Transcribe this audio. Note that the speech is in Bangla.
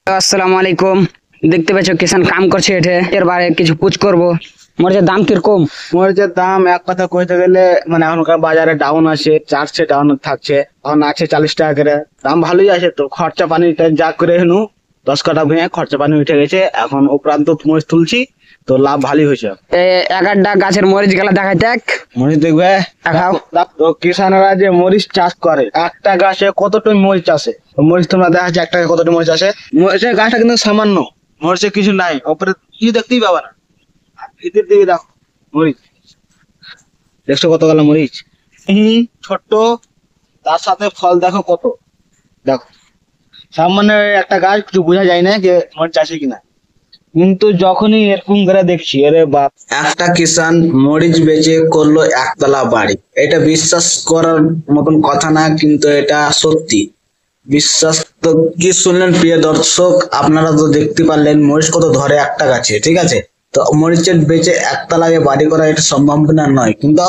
আসসালামু আলাইকুম। দেখতে পাচ্ছ কিষান কাম করছে এঠে, এর বারে কিছু পুচ করবো। মরিচের দাম কিরকম? মরিচের দাম এক কথা কইতে গেলে মানে এখনকার বাজারে ডাউন আছে, চারশে ডাউন থাকছে, এখন আছে 40 টাকা করে। দাম ভালোই আছে, তো খরচা পানিটা যা করে হেনু 10 কাঠা ভুঁয়ে খরচা পানি উঠে গেছে, এখন উপরান্ত মরিচ তুলছি, তো লাভ ভালোই হয়েছে। এগারটা গাছের মরিচ গেলা দেখাই দেখ। মরিচ দেখবে, দেখাও। তো কিষানরা যে মরিচ চাষ করে, একটা গাছে কতটুকু মরিচ আসে, তো মরিচ তোমরা দেখা যাচ্ছে একটা গাছে কতটুকু মরিচ আসে। মরিচের গাছটা কিন্তু সামান্য, মরিচে কিছু নাই, ওপরে কি দেখতেই পাবা না। আর ভিতর দিকে দেখো মরিচ, দেখছো কত গেল মরিচ, ছোট্ট, তার সাথে ফল দেখো কত। দেখো সামান্য একটা গাছ, কিছু বোঝা যায় না যে মরিচ আছে কিনা, কিন্তু যখনই এরকম করে দেখছি, আরে বাপ, একটা কিষান মরিচ বেচে করলো একতলা বাড়ি। এটা বিশ্বাস করার মতন কথা না, কিন্তু এটা সত্যি। বিশ্বাস তো কি শুনলেন প্রিয় দর্শক, আপনারা তো দেখতে পারলেন মরিচ কত ধরে একটা গাছে, ঠিক আছে। তো মরিচের বেচে একতলা বাড়ি করা এটা সম্ভাবনা নয়, কিন্তু